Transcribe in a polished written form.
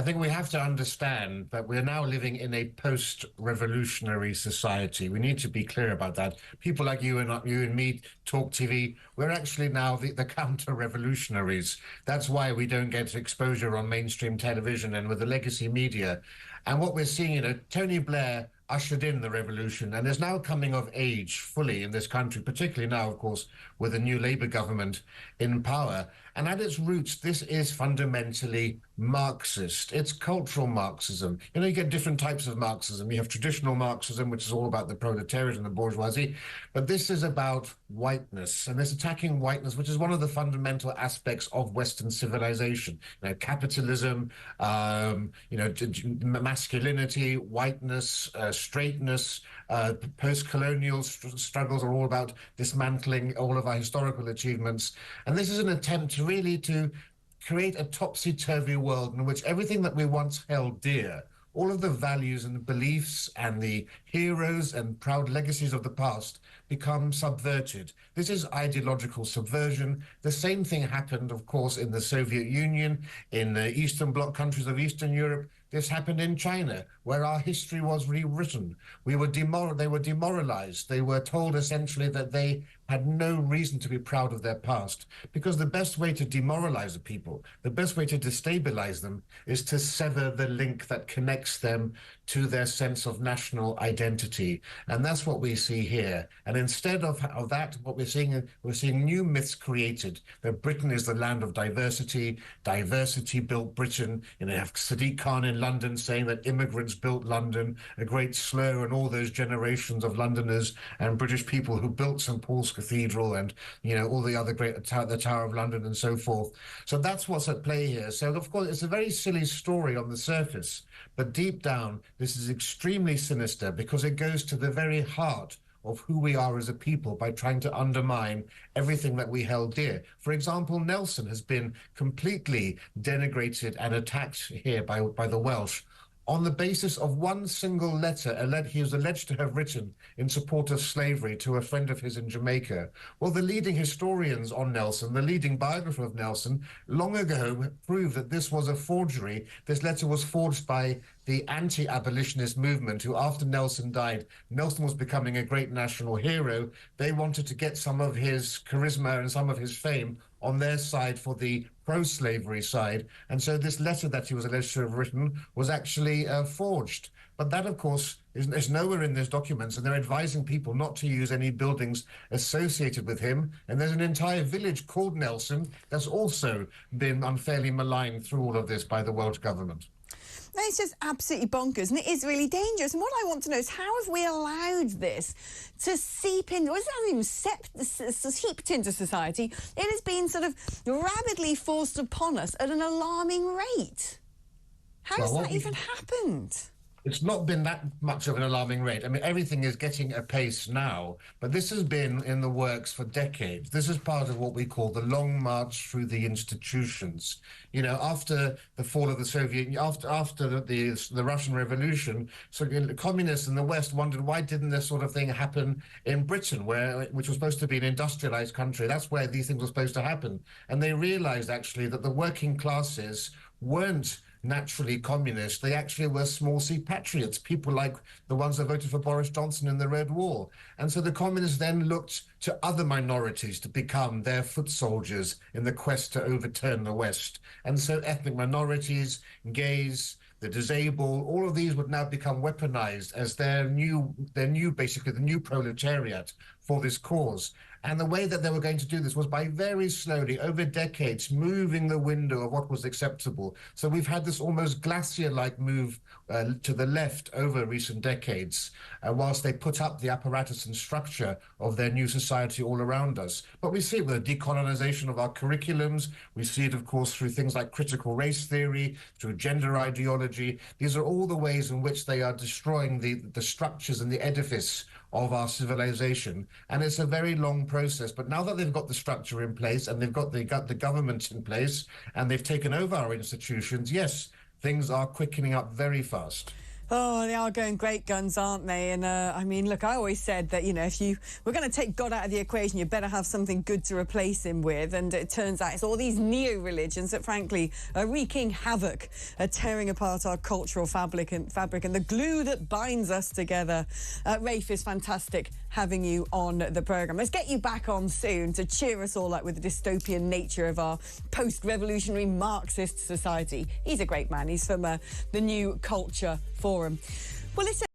I think we have to understand that we're now living in a post-revolutionary society. We need to be clear about that. People like you and me, Talk TV, we're actually now the counter-revolutionaries. That's why we don't get exposure on mainstream television and with the legacy media. And what we're seeing, Tony Blair ushered in the revolution and is now coming of age fully in this country, particularly now, of course, with a new Labour government in power. And at its roots, this is fundamentally Marxist. It's cultural Marxism. You get different types of Marxism. You have traditional Marxism, which is all about the proletariat and the bourgeoisie, but this is about whiteness, and it's attacking whiteness, which is one of the fundamental aspects of Western civilization. Capitalism, masculinity, whiteness, straightness, post-colonial struggles are all about dismantling all of our historical achievements. And this is an attempt really to create a topsy-turvy world in which everything that we once held dear, all of the values and the beliefs and the heroes and proud legacies of the past, become subverted. This is ideological subversion. The same thing happened, of course, in the Soviet Union, in the Eastern Bloc countries of Eastern Europe. This happened in China, where our history was rewritten. They were demoralized. They were told essentially that they had no reason to be proud of their past, because the best way to demoralize a people, the best way to destabilize them, is to sever the link that connects them to their sense of national identity. And that's what we see here. And instead of that, what we're seeing new myths created, that Britain is the land of diversity, diversity built Britain. You have Sadiq Khan in London saying that immigrants built London, a great slur on all those generations of Londoners and British people who built St. Paul's Cathedral and, all the other great, the Tower of London and so forth. So that's what's at play here. So, of course, it's a very silly story on the surface, but deep down, this is extremely sinister because it goes to the very heart of who we are as a people by trying to undermine everything that we held dear. For example, Nelson has been completely denigrated and attacked here by the Welsh on the basis of one single letter he was alleged to have written in support of slavery to a friend of his in Jamaica. Well, the leading historians on Nelson, the leading biographer of Nelson, long ago proved that this was a forgery. This letter was forged by the anti-abolitionist movement, who after Nelson died, Nelson was becoming a great national hero. They wanted to get some of his charisma and some of his fame on their side for the pro-slavery side. And so this letter that he was alleged to have written was actually forged. But that, of course, is nowhere in those documents, and they're advising people not to use any buildings associated with him. And there's an entire village called Nelson that's also been unfairly maligned through all of this by the Welsh government. It's just absolutely bonkers, and it is really dangerous. And what I want to know is, how have we allowed this to seep in? Well, it hasn't even seeped into society. It has been sort of rapidly forced upon us at an alarming rate. How has that even happened? It's not been that much of an alarming rate. I mean, everything is getting apace now, but this has been in the works for decades. This is part of what we call the long march through the institutions. After the fall of the Soviet Union, after the Russian Revolution, so the communists in the West wondered, why didn't this sort of thing happen in Britain, which was supposed to be an industrialized country? That's where these things were supposed to happen. And they realized, actually, that the working classes weren't naturally communist. They actually were small c patriots, people like the ones that voted for Boris Johnson in the Red War. And so the communists then looked to other minorities to become their foot soldiers in the quest to overturn the West. And so ethnic minorities, gays, the disabled, all of these would now become weaponized as basically the new proletariat for this cause. And the way that they were going to do this was by very slowly, over decades, moving the window of what was acceptable. So we've had this almost glacier-like move to the left over recent decades, whilst they put up the apparatus and structure of their new society all around us. But we see it with the decolonization of our curriculums. We see it, of course, through things like critical race theory, through gender ideology. These are all the ways in which they are destroying the structures and the edifice of our civilization. And it's a very long process. But now that they've got the structure in place and they've got the government in place and they've taken over our institutions, yes, things are quickening up very fast. Oh, they are going great guns, aren't they? And I mean, look, I always said that, you know, if you were going to take God out of the equation, you better have something good to replace him with. And it turns out it's all these neo-religions that, frankly, are wreaking havoc, are tearing apart our cultural fabric and the glue that binds us together. Rafe, is fantastic having you on the programme. Let's get you back on soon to cheer us all up with the dystopian nature of our post-revolutionary Marxist society. He's a great man. He's from the New Culture Forum. Well, listen.